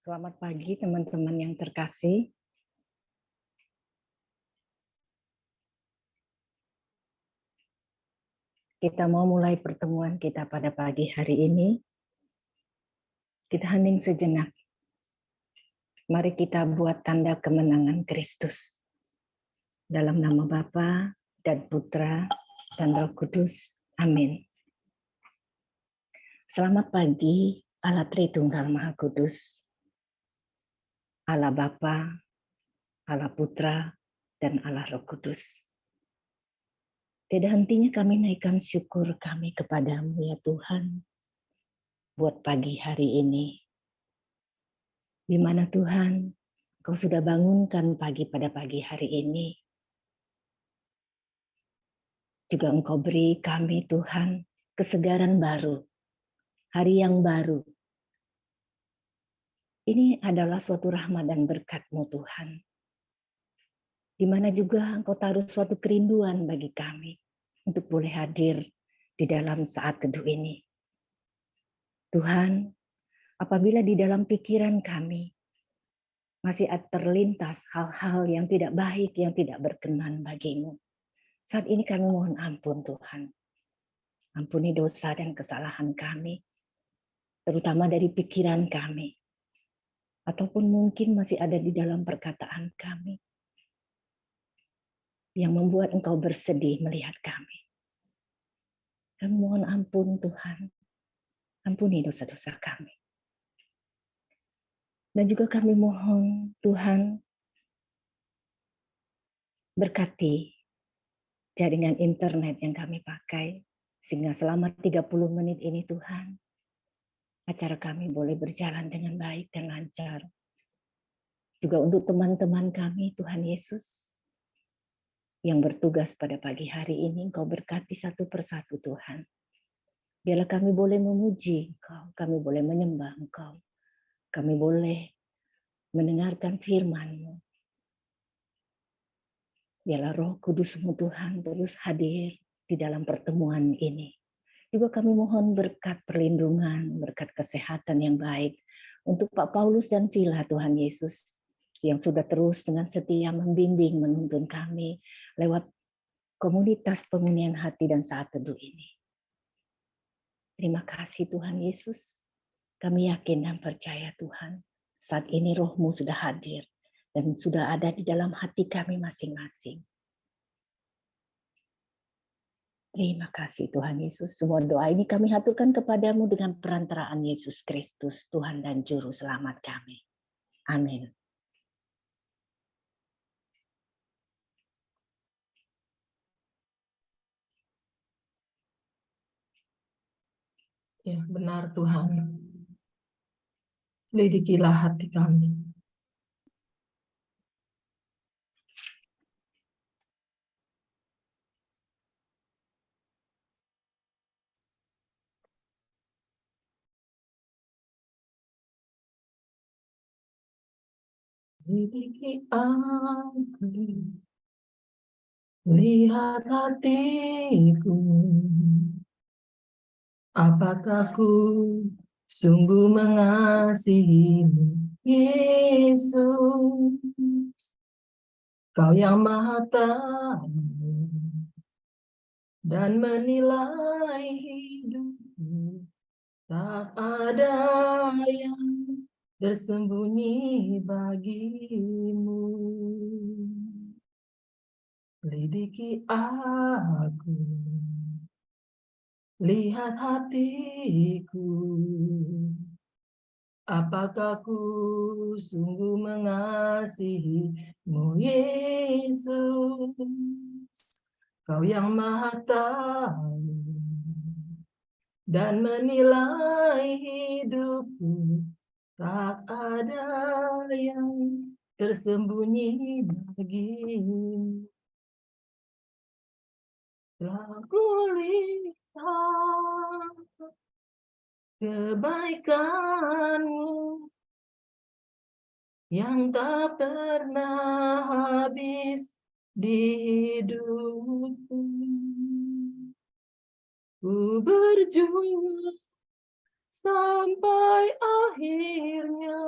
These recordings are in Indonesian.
Selamat pagi teman-teman yang terkasih. Kita mau mulai pertemuan kita pada pagi hari ini. Kita hening sejenak. Mari kita buat tanda kemenangan Kristus. Dalam nama Bapa dan Putra dan Roh Kudus. Amin. Selamat pagi Allah Tritunggal Maha Kudus. Allah Bapa, Allah Putra, dan Allah Roh Kudus. Tidak hentinya kami naikkan syukur kami kepadamu ya Tuhan, buat pagi hari ini. Di mana Tuhan, Kau sudah bangunkan pagi pada pagi hari ini. Juga Engkau beri kami Tuhan kesegaran baru, hari yang baru. Ini adalah suatu rahmat dan berkat-Mu Tuhan. Di mana juga Engkau taruh suatu kerinduan bagi kami untuk boleh hadir di dalam saat teduh ini. Tuhan, apabila di dalam pikiran kami masih terlintas hal-hal yang tidak baik, yang tidak berkenan bagimu, saat ini kami mohon ampun Tuhan. Ampuni dosa dan kesalahan kami, terutama dari pikiran kami. Ataupun mungkin masih ada di dalam perkataan kami yang membuat Engkau bersedih melihat kami. Kami mohon ampun Tuhan. Ampuni dosa-dosa kami. Dan juga kami mohon Tuhan berkati jaringan internet yang kami pakai. Sehingga selama 30 menit ini Tuhan, acara kami boleh berjalan dengan baik dan lancar. Juga untuk teman-teman kami, Tuhan Yesus, yang bertugas pada pagi hari ini, Engkau berkati satu persatu Tuhan. Biarlah kami boleh memuji Engkau, kami boleh menyembah Engkau, kami boleh mendengarkan firman-Mu. Biarlah Roh Kudus-Mu Tuhan terus hadir di dalam pertemuan ini. Juga kami mohon berkat perlindungan, berkat kesehatan yang baik untuk Pak Paulus dan Villa Tuhan Yesus yang sudah terus dengan setia membimbing, menuntun kami lewat komunitas penghunian hati dan saat teduh ini. Terima kasih Tuhan Yesus. Kami yakin dan percaya Tuhan, saat ini Roh-Mu sudah hadir dan sudah ada di dalam hati kami masing-masing. Terima kasih Tuhan Yesus. Semua doa ini kami haturkan kepadamu dengan perantaraan Yesus Kristus, Tuhan dan Juru Selamat kami. Amin. Ya, benar Tuhan. Lidikilah hati kami. Lidiki aku, lihat hatiku. Apakah ku sungguh mengasihimu, Yesus? Kau yang Maha Tahu dan menilai hidupku, tak ada yang tersembunyi bagimu. Lidiki aku, lihat hatiku. Apakah ku sungguh mengasihimu, Yesus? Kau yang Maha Tahu dan menilai hidupku, tak ada yang tersembunyi bagimu. Telah kulihat kebaikan-Mu yang tak pernah habis di hidupku. Ku berjuang sampai akhirnya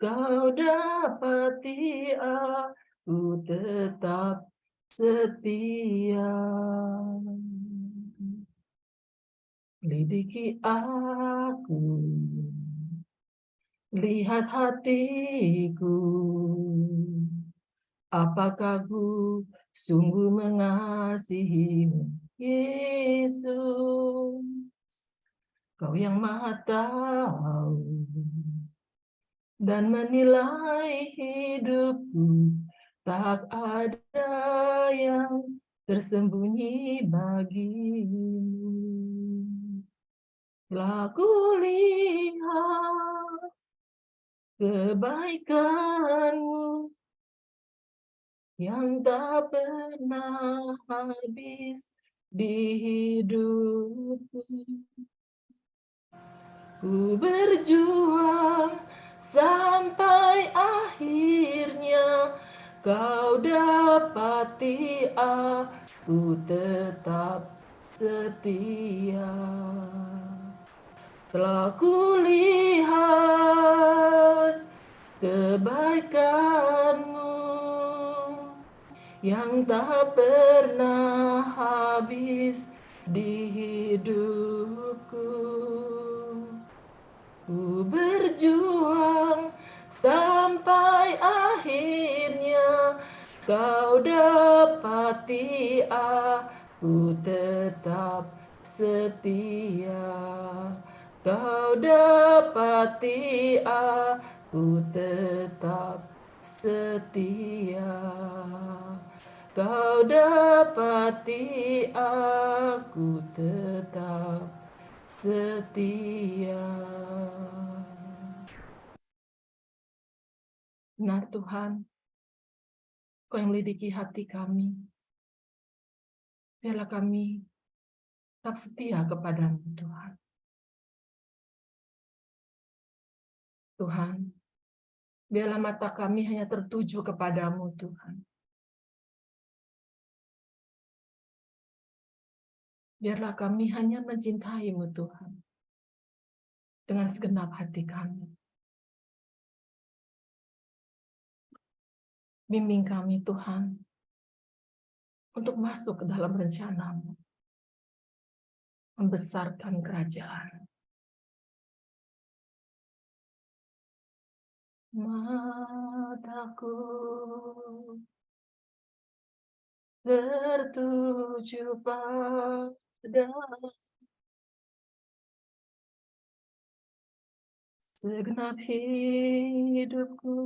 Kau dapati aku tetap setia. Lidiki aku, lihat hatiku, apakah ku sungguh mengasihimu, Yesus. Kau yang Maha tahu dan menilai hidupku, tak ada yang tersembunyi bagimu. Telah kulihat kebaikanmu yang tak pernah habis di hidupku. Ku berjuang sampai akhirnya kau dapati aku tetap setia. Telah kulihat kebaikanmu yang tak pernah habis di hidupku. Ku berjuang sampai akhirnya kau dapati aku tetap setia. Kau dapati aku tetap setia. Kau dapati aku tetap setia. Benar Tuhan, Kau yang lidiki hati kami. Biarlah kami tetap setia kepadamu Tuhan. Tuhan, biarlah mata kami hanya tertuju kepadamu Tuhan. Biarlah kami hanya mencintaimu Tuhan. Dengan segenap hati kami. Bimbing kami Tuhan, untuk masuk ke dalam rencana-Mu, membesarkan kerajaan. Mataku tertuju pada segenap hidupku.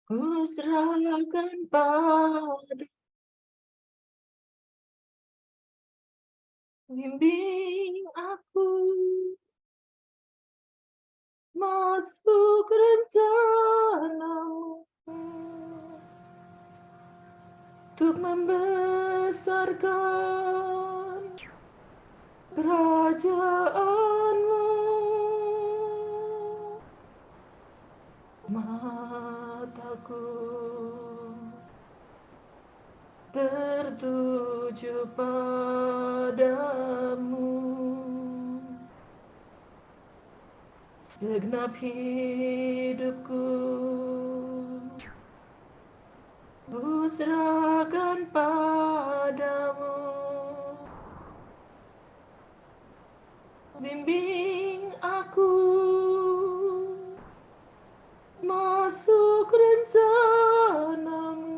Ku serahkan pada, bimbing aku masuk rencana-Mu untuk membesarkan kerajaan-Mu. Mataku tertuju padamu, segenap hidupku ku serahkan padamu. Bimbing aku masuk rencana-Mu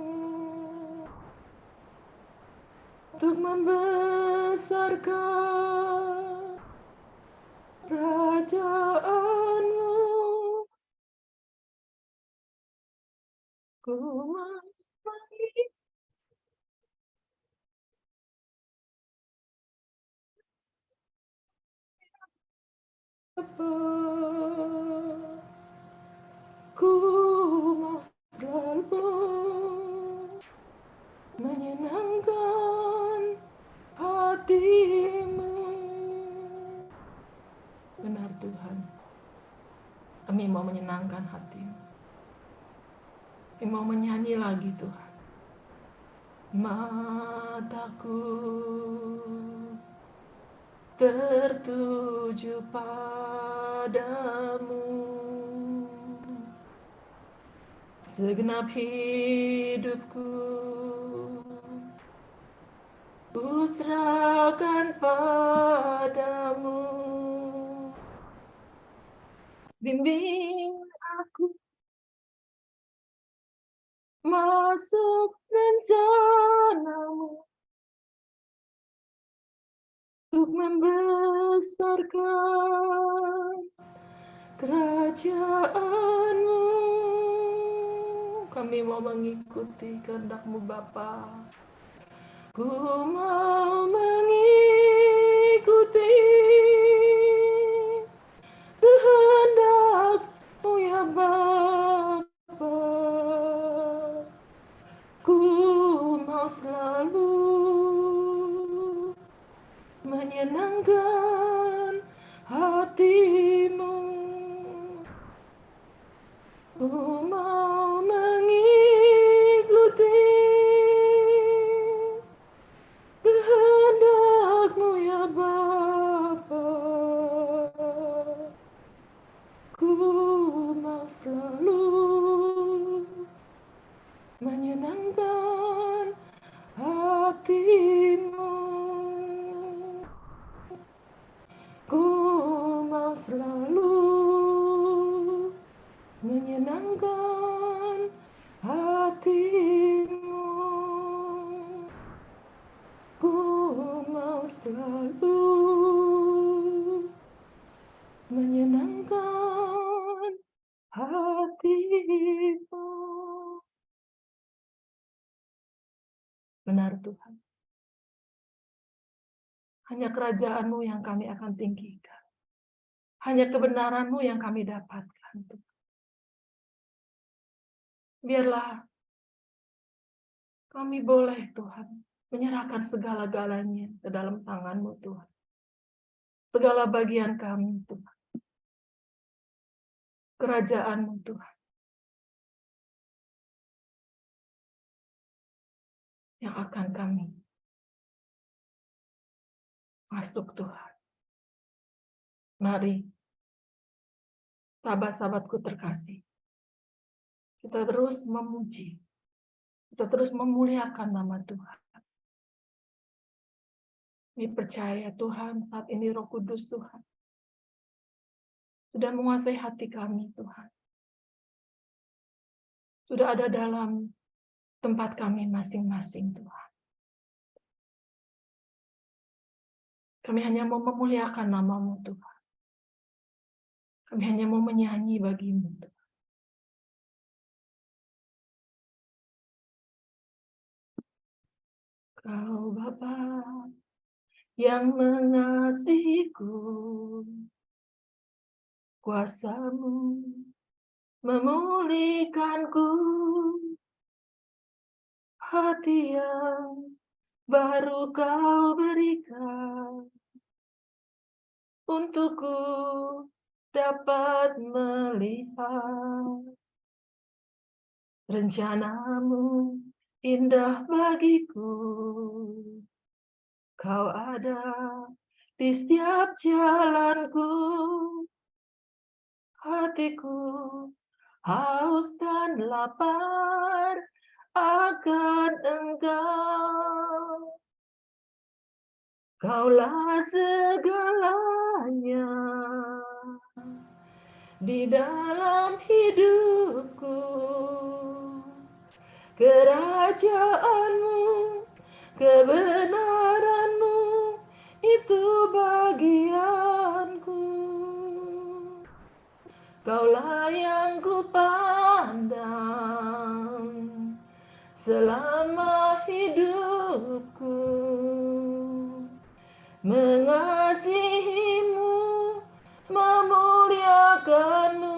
untuk membesarkan kerajaan-Mu. Ku memanggil Bapa, ku mau selalu menyenangkan hati-Mu. Benar Tuhan, kami mau menyenangkan hati-Mu. Kami mau menyanyi lagi Tuhan. Mataku tertuju padamu, segenap hidupku ku serahkan padamu. Bimbing aku masuk rencanamu untuk membesarkan kerajaan-Mu. Kami mau mengikuti kehendak-Mu Bapa. Ku mau mengikuti kehendak-Mu ya Bapa. Ku mau selalu menyenangkan hati-Mu. Ku mau mengikuti kehendak-Mu ya Bapa. Ku mau selalu menyenangkan hati-Mu. Ku mau selalu menyenangkan hati-Mu. Ku mau selalu menyenangkan hati-Mu. Benar Tuhan, hanya kerajaan-Mu yang kami akan tinggikan. Hanya kebenaran-Mu yang kami dapatkan Tuhan. Biarlah kami boleh Tuhan menyerahkan segala-galanya ke dalam tangan-Mu Tuhan. Segala bagian kami Tuhan. Kerajaan-Mu Tuhan. Yang akan kami masuk Tuhan. Mari, sahabat-sahabatku terkasih, kita terus memuji, kita terus memuliakan nama Tuhan. Kami percaya Tuhan saat ini Roh Kudus Tuhan sudah menguasai hati kami Tuhan. Sudah ada dalam tempat kami masing-masing Tuhan. Kami hanya mau memuliakan nama-Mu Tuhan. Kami hanya mau menyanyi bagi-Mu Tuhan. Kau Bapa yang mengasihiku, kuasa-Mu memulihkanku, hati yang baru Kau berikan, untukku dapat melihat rencana-Mu indah bagiku. Kau ada di setiap jalanku, hatiku haus dan lapar akan Engkau. Kaulah segalanya di dalam hidupku. Kerajaan-Mu, kebenaran-Mu, itu bagianku. Kaulah yang kupandang selama hidupku. Mengasihi-Mu, memuliakan-Mu,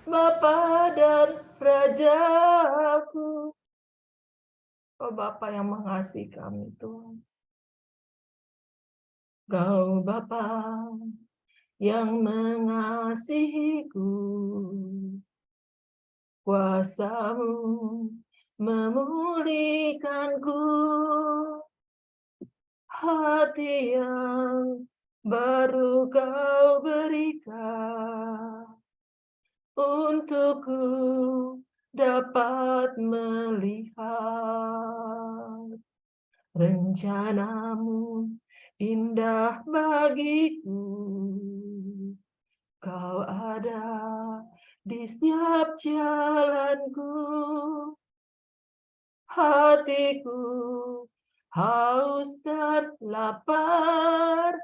Bapa dan Rajaku. Oh Bapa yang mengasihi kami Tuhan. Kau Bapa yang mengasihiku, kuasa-Mu memulihkanku, hati yang baru Kau berikan, untukku dapat melihat rencanamu indah bagiku. Kau ada di setiap jalanku. Hatiku haus dan lapar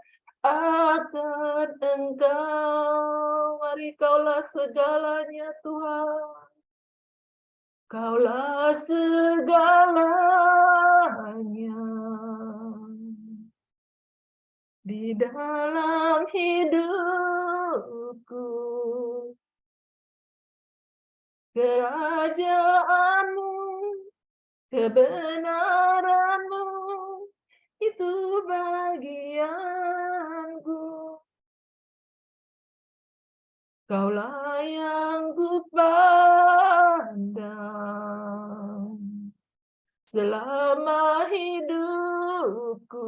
akan Engkau. Mari Kaulah segalanya Tuhan. Kaulah segalanya di dalam hidupku. Kerajaan-Mu, kebenaran-Mu, itu bagianku. Kaulah yang kupandang selama hidupku.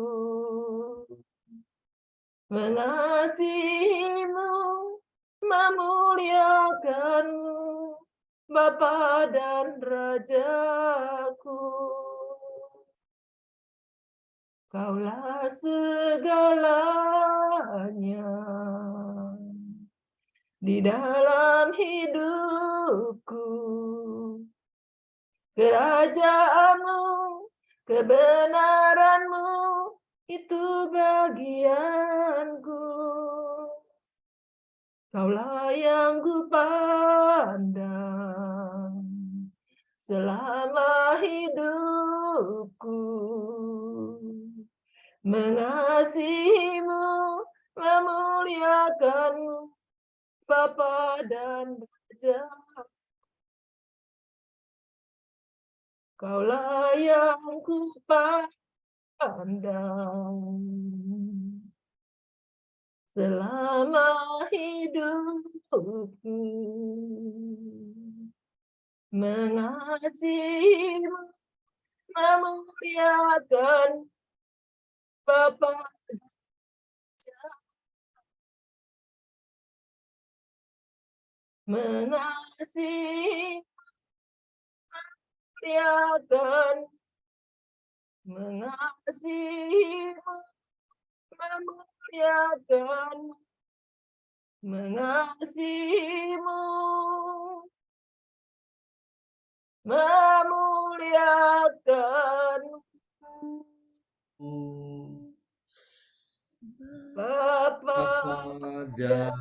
Mengasihi-Mu, memuliakan-Mu, Bapa dan Rajaku. Kaulah segalanya di dalam hidupku. Kerajaan-Mu, kebenaran-Mu, itu bagianku. Kaulah yang kupandang selama hidupku. Mengasihi-Mu, memuliakan-Mu, Bapa dan Raja. Kaulah yang kupandang selama hidupku. Mengasihi-Mu, memuliakan Bapa dan Raja. Mengasihi, memuliakan, mengasihi, memuliakan, mengasihi-Mu, memuliakan Bapa dan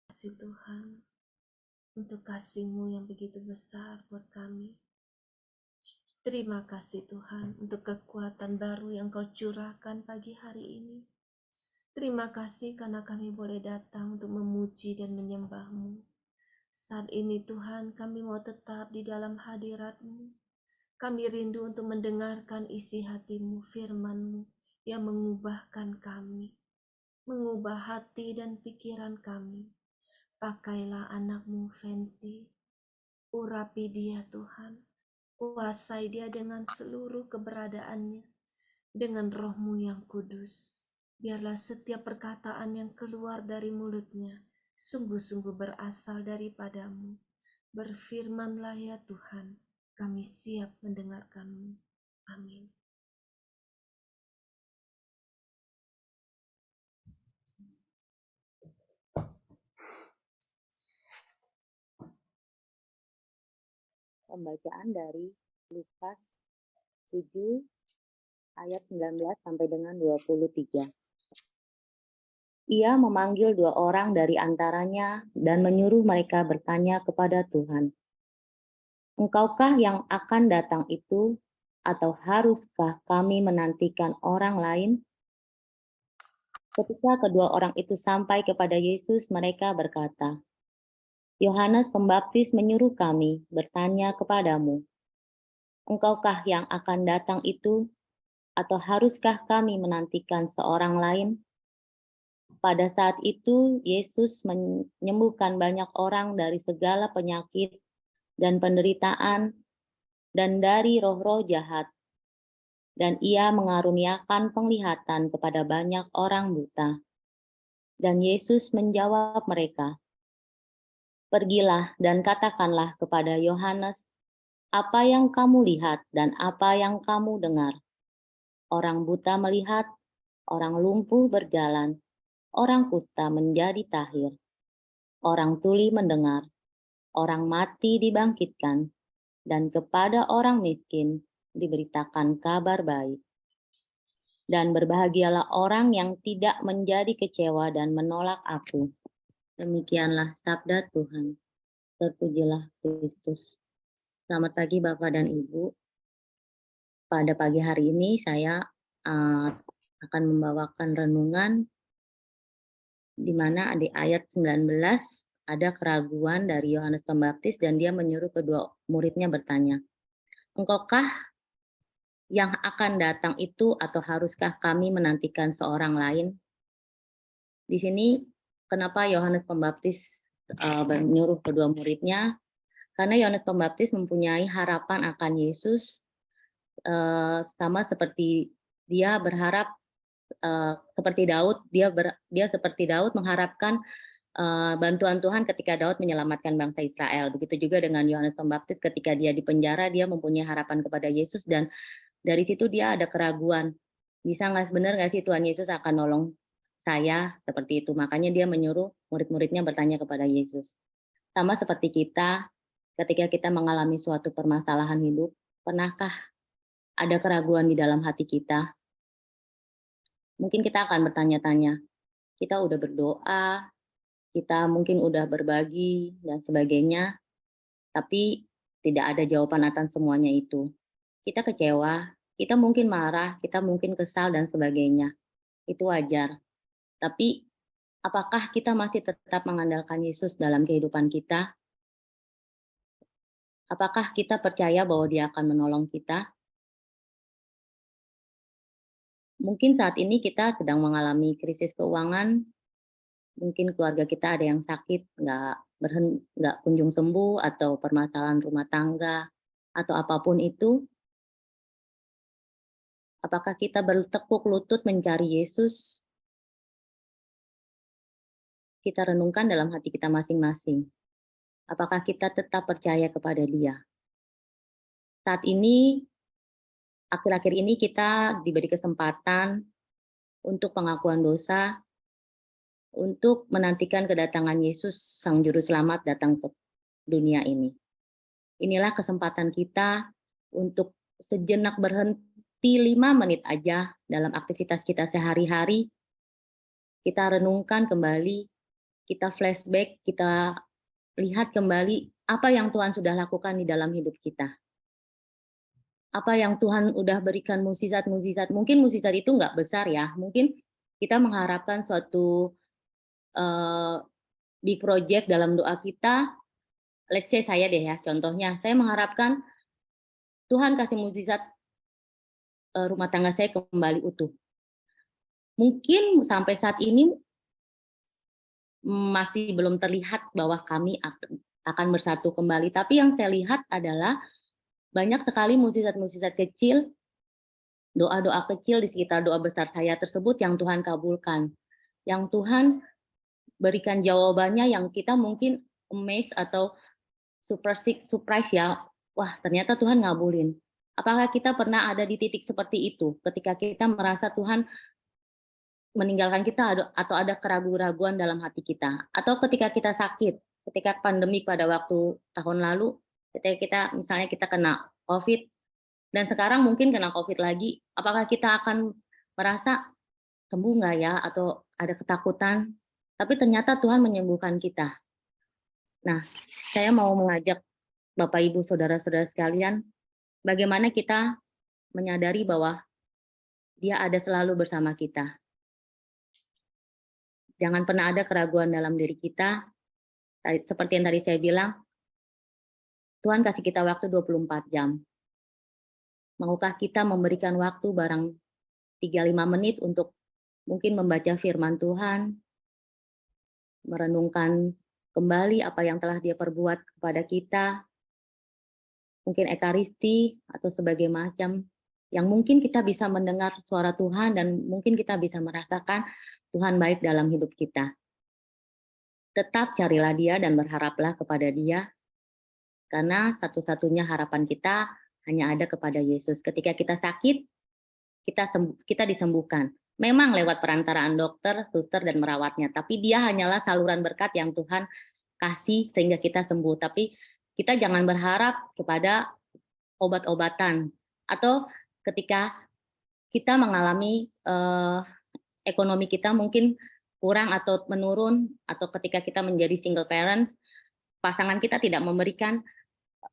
Kasih Tuhan untuk kasih-Mu yang begitu besar buat kami. Terima kasih Tuhan untuk kekuatan baru yang Kau curahkan pagi hari ini. Terima kasih karena kami boleh datang untuk memuji dan menyembah-Mu. Saat ini Tuhan, kami mau tetap di dalam hadirat-Mu. Kami rindu untuk mendengarkan isi hati-Mu, firman-Mu yang mengubahkan kami, mengubah hati dan pikiran kami. Pakailah anak-Mu Fenty, urapi dia Tuhan, kuasai dia dengan seluruh keberadaannya, dengan roh-Mu yang kudus. Biarlah setiap perkataan yang keluar dari mulutnya sungguh-sungguh berasal daripada-Mu. Berfirmanlah ya Tuhan, kami siap mendengarkan-Mu. Amin. Pembacaan dari Lukas 7 ayat 19 sampai dengan 23. Ia memanggil 2 orang dari antaranya dan menyuruh mereka bertanya kepada Tuhan, "Engkaukah yang akan datang itu, atau haruskah kami menantikan orang lain?" Ketika kedua orang itu sampai kepada Yesus, mereka berkata, "Yohanes Pembaptis menyuruh kami bertanya kepadamu, Engkaukah yang akan datang itu, atau haruskah kami menantikan seorang lain?" Pada saat itu, Yesus menyembuhkan banyak orang dari segala penyakit dan penderitaan dan dari roh-roh jahat. Dan ia mengaruniakan penglihatan kepada banyak orang buta. Dan Yesus menjawab mereka, "Pergilah dan katakanlah kepada Yohanes apa yang kamu lihat dan apa yang kamu dengar. Orang buta melihat, orang lumpuh berjalan, orang kusta menjadi tahir, orang tuli mendengar, orang mati dibangkitkan, dan kepada orang miskin diberitakan kabar baik. Dan berbahagialah orang yang tidak menjadi kecewa dan menolak aku." Demikianlah sabda Tuhan. Terpujilah Kristus. Selamat pagi Bapak dan Ibu. Pada pagi hari ini saya akan membawakan renungan di mana di ayat 19 ada keraguan dari Yohanes Pembaptis dan dia menyuruh kedua muridnya bertanya, "Engkaukah yang akan datang itu, atau haruskah kami menantikan seorang lain?" Di sini kenapa Yohanes Pembaptis menyuruh kedua muridnya? Karena Yohanes Pembaptis mempunyai harapan akan Yesus, sama seperti dia berharap seperti Daud, dia seperti Daud mengharapkan bantuan Tuhan ketika Daud menyelamatkan bangsa Israel. Begitu juga dengan Yohanes Pembaptis ketika dia di penjara, dia mempunyai harapan kepada Yesus dan dari situ dia ada keraguan. Benar nggak sih Tuhan Yesus akan nolong saya? Seperti itu. Makanya dia menyuruh murid-muridnya bertanya kepada Yesus. Sama seperti kita, ketika kita mengalami suatu permasalahan hidup, pernahkah ada keraguan di dalam hati kita? Mungkin kita akan bertanya-tanya, kita udah berdoa, kita mungkin udah berbagi dan sebagainya, tapi tidak ada jawaban atas semuanya itu. Kita kecewa, kita mungkin marah, kita mungkin kesal dan sebagainya. Itu wajar. Tapi apakah kita masih tetap mengandalkan Yesus dalam kehidupan kita? Apakah kita percaya bahwa Dia akan menolong kita? Mungkin saat ini kita sedang mengalami krisis keuangan, Mungkin keluarga kita ada yang sakit, nggak kunjung sembuh, atau permasalahan rumah tangga, atau apapun itu. Apakah kita bertekuk lutut mencari Yesus? Kita renungkan dalam hati kita masing-masing. Apakah kita tetap percaya kepada Dia? Saat ini, akhir-akhir ini kita diberi kesempatan untuk pengakuan dosa, untuk menantikan kedatangan Yesus, Sang Juru Selamat, datang ke dunia ini. Inilah kesempatan kita untuk sejenak berhenti 5 menit aja dalam aktivitas kita sehari-hari. Kita renungkan kembali, kita flashback, kita lihat kembali apa yang Tuhan sudah lakukan di dalam hidup kita. Apa yang Tuhan udah berikan mukjizat-mukjizat. Mungkin mukjizat itu nggak besar ya, mungkin kita mengharapkan suatu big project dalam doa kita. Let's say saya deh ya, contohnya saya mengharapkan Tuhan kasih mukjizat rumah tangga saya kembali utuh. Mungkin sampai saat ini masih belum terlihat bahwa kami akan bersatu kembali, tapi yang saya lihat adalah banyak sekali mukjizat-mukjizat kecil, doa-doa kecil di sekitar doa besar saya tersebut yang Tuhan kabulkan. Yang Tuhan berikan jawabannya yang kita mungkin amazed atau surprise ya, wah ternyata Tuhan ngabulin. Apakah kita pernah ada di titik seperti itu ketika kita merasa Tuhan meninggalkan kita atau ada keraguan-keraguan dalam hati kita? Atau ketika kita sakit, ketika pandemi pada waktu tahun lalu, ketika kita misalnya kita kena COVID, dan sekarang mungkin kena COVID lagi, apakah kita akan merasa sembuh nggak ya? Atau ada ketakutan? Tapi ternyata Tuhan menyembuhkan kita. Nah, saya mau mengajak Bapak, Ibu, Saudara-saudara sekalian, bagaimana kita menyadari bahwa Dia ada selalu bersama kita. Jangan pernah ada keraguan dalam diri kita. Seperti yang tadi saya bilang, Tuhan kasih kita waktu 24 jam. Maukah kita memberikan waktu barang 3-5 menit untuk mungkin membaca firman Tuhan, merenungkan kembali apa yang telah Dia perbuat kepada kita, mungkin ekaristi atau sebagai macam, yang mungkin kita bisa mendengar suara Tuhan dan mungkin kita bisa merasakan Tuhan baik dalam hidup kita. Tetap carilah Dia dan berharaplah kepada Dia, karena satu-satunya harapan kita hanya ada kepada Yesus. Ketika kita sakit, kita disembuhkan. Memang lewat perantaraan dokter, suster, dan merawatnya, tapi Dia hanyalah saluran berkat yang Tuhan kasih sehingga kita sembuh. Tapi kita jangan berharap kepada obat-obatan, atau ketika kita mengalami ekonomi kita mungkin kurang atau menurun, atau ketika kita menjadi single parents, pasangan kita tidak memberikan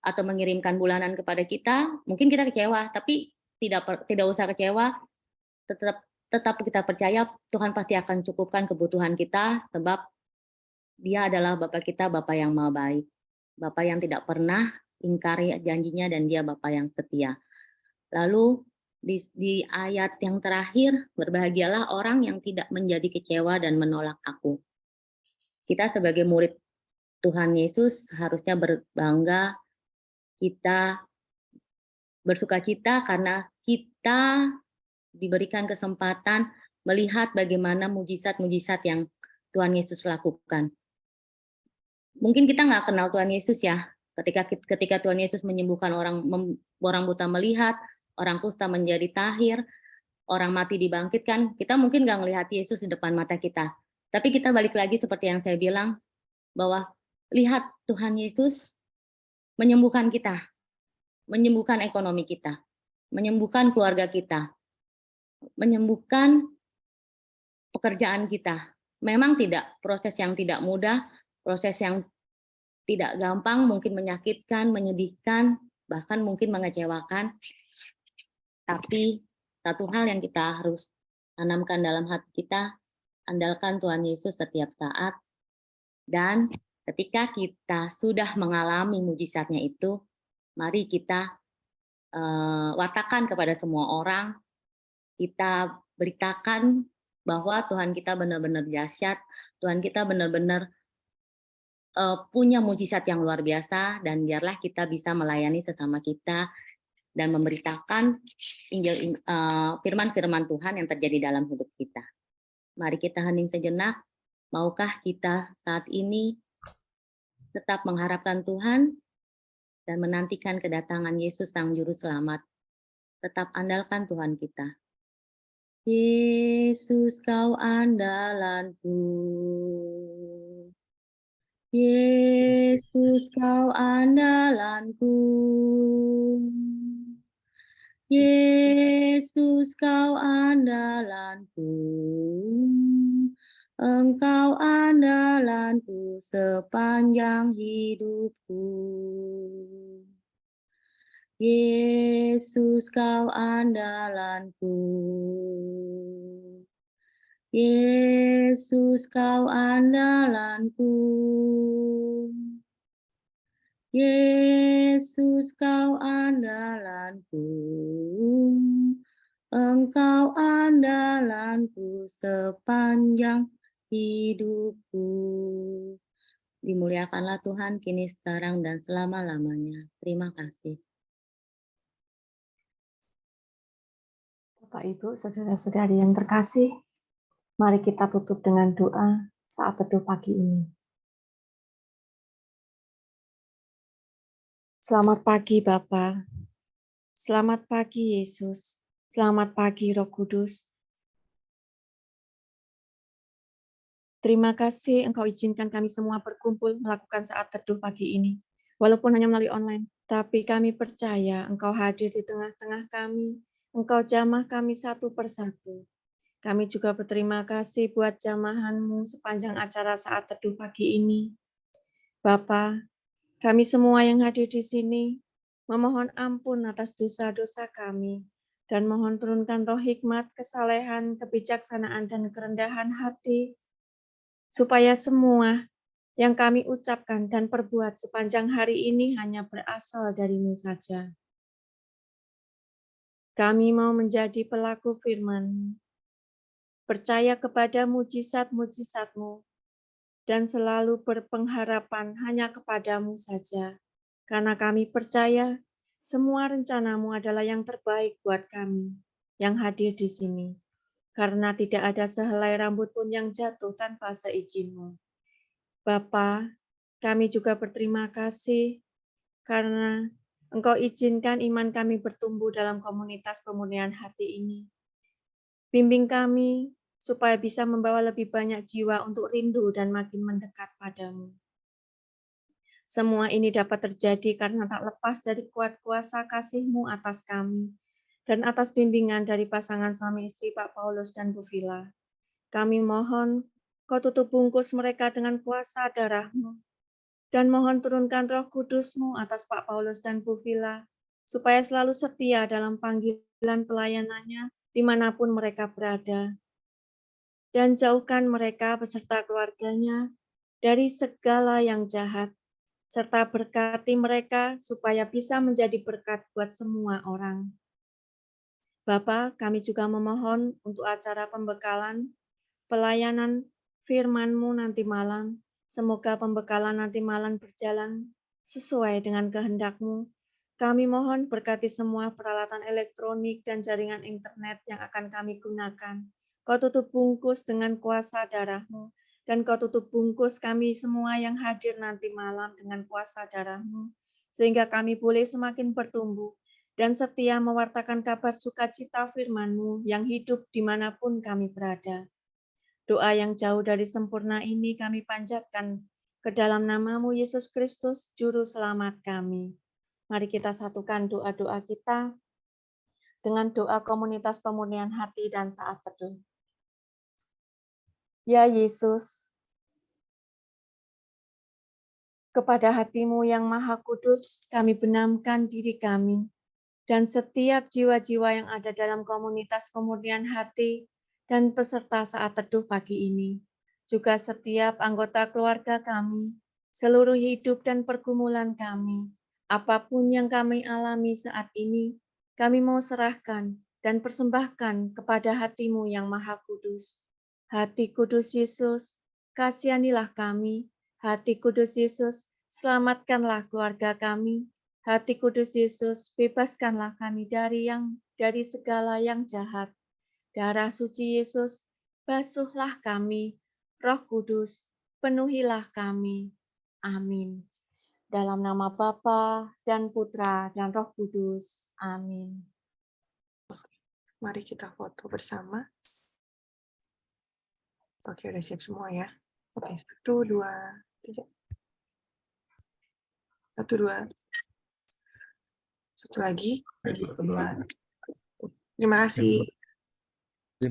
atau mengirimkan bulanan kepada kita, mungkin kita kecewa, tapi tidak usah kecewa, tetap kita percaya Tuhan pasti akan cukupkan kebutuhan kita, sebab Dia adalah Bapa kita, Bapa yang Maha Baik, Bapa yang tidak pernah ingkari janjinya, dan Dia Bapa yang setia. Lalu di ayat yang terakhir, berbahagialah orang yang tidak menjadi kecewa dan menolak aku. Kita sebagai murid Tuhan Yesus harusnya berbangga, kita bersukacita karena kita diberikan kesempatan melihat bagaimana mujizat-mujizat yang Tuhan Yesus lakukan. Mungkin kita nggak kenal Tuhan Yesus ya, ketika Tuhan Yesus menyembuhkan orang buta melihat, orang kusta menjadi tahir, orang mati dibangkitkan, kita mungkin nggak melihat Yesus di depan mata kita. Tapi kita balik lagi seperti yang saya bilang, bahwa lihat Tuhan Yesus menyembuhkan kita, menyembuhkan ekonomi kita, menyembuhkan keluarga kita, menyembuhkan pekerjaan kita. Memang proses yang tidak mudah, proses yang tidak gampang, mungkin menyakitkan, menyedihkan, bahkan mungkin mengecewakan. Tapi satu hal yang kita harus tanamkan dalam hati kita, andalkan Tuhan Yesus setiap saat. Dan ketika kita sudah mengalami mujizatnya itu, mari kita wartakan kepada semua orang, kita beritakan bahwa Tuhan kita benar-benar dahsyat, Tuhan kita benar-benar punya mukjizat yang luar biasa, dan biarlah kita bisa melayani sesama kita dan memberitakan firman-firman Tuhan yang terjadi dalam hidup kita. Mari kita hening sejenak. Maukah kita saat ini tetap mengharapkan Tuhan dan menantikan kedatangan Yesus Sang Juru Selamat? Tetap andalkan Tuhan kita. Yesus, kau andalanku. Yesus, kau andalanku. Yesus, kau andalanku. Engkau andalanku sepanjang hidupku. Yesus, kau andalanku. Yesus, kau andalanku. Yesus, kau andalanku. Engkau andalanku sepanjang hidupku. Dimuliakanlah Tuhan kini, sekarang, dan selama-lamanya. Terima kasih. Bapak, Ibu, saudara-saudari yang terkasih, mari kita tutup dengan doa saat teduh pagi ini. Selamat pagi Bapa, selamat pagi Yesus, selamat pagi Roh Kudus. Terima kasih Engkau izinkan kami semua berkumpul melakukan saat teduh pagi ini. Walaupun hanya melalui online, tapi kami percaya Engkau hadir di tengah-tengah kami, Engkau jamah kami satu persatu. Kami juga berterima kasih buat jamahan-Mu sepanjang acara saat teduh pagi ini. Bapa, kami semua yang hadir di sini memohon ampun atas dosa-dosa kami dan mohon turunkan roh hikmat, kesalehan, kebijaksanaan, dan kerendahan hati, supaya semua yang kami ucapkan dan perbuat sepanjang hari ini hanya berasal dari-Mu saja. Kami mau menjadi pelaku firman-Mu, percaya kepada mujizat-mujizat-Mu, dan selalu berpengharapan hanya kepada-Mu saja. Karena kami percaya semua rencana-Mu adalah yang terbaik buat kami yang hadir di sini. Karena tidak ada sehelai rambut pun yang jatuh tanpa seizin-Mu. Bapa, kami juga berterima kasih karena Engkau izinkan iman kami bertumbuh dalam komunitas pemurnian hati ini. Bimbing kami supaya bisa membawa lebih banyak jiwa untuk rindu dan makin mendekat padamu. Semua ini dapat terjadi karena tak lepas dari kuat kuasa kasih-Mu atas kami, dan atas bimbingan dari pasangan suami istri Pak Paulus dan Bu Vila. Kami mohon Kau tutup bungkus mereka dengan kuasa darah-Mu, dan mohon turunkan Roh Kudus-Mu atas Pak Paulus dan Bu Vila, supaya selalu setia dalam panggilan pelayanannya dimanapun mereka berada. Dan jauhkan mereka beserta keluarganya dari segala yang jahat, serta berkati mereka supaya bisa menjadi berkat buat semua orang. Bapa, kami juga memohon untuk acara pembekalan, pelayanan firman-Mu nanti malam. Semoga pembekalan nanti malam berjalan sesuai dengan kehendak-Mu. Kami mohon berkati semua peralatan elektronik dan jaringan internet yang akan kami gunakan. Kau tutup bungkus dengan kuasa darah-Mu, dan Kau tutup bungkus kami semua yang hadir nanti malam dengan kuasa darah-Mu, sehingga kami boleh semakin bertumbuh dan setia mewartakan kabar sukacita firman-Mu yang hidup dimanapun kami berada. Doa yang jauh dari sempurna ini kami panjatkan ke dalam nama-Mu Yesus Kristus, Juru Selamat kami. Mari kita satukan doa-doa kita dengan doa komunitas pemurnian hati dan saat teduh. Ya Yesus, kepada hati-Mu yang Maha Kudus, kami benamkan diri kami, dan setiap jiwa-jiwa yang ada dalam komunitas pemurnian hati dan peserta saat teduh pagi ini, juga setiap anggota keluarga kami, seluruh hidup dan pergumulan kami, apapun yang kami alami saat ini, kami mau serahkan dan persembahkan kepada hati-Mu yang Maha Kudus. Hati Kudus Yesus, kasihanilah kami. Hati Kudus Yesus, selamatkanlah keluarga kami. Hati Kudus Yesus, bebaskanlah kami dari segala yang jahat. Darah suci Yesus, basuhlah kami. Roh Kudus, penuhilah kami. Amin. Dalam nama Bapa dan Putra dan Roh Kudus. Amin. Mari kita foto bersama. Oke, udah siap semua ya. Oke, 1, 2, 3. 1, 2. Satu lagi. 2. Terima kasih.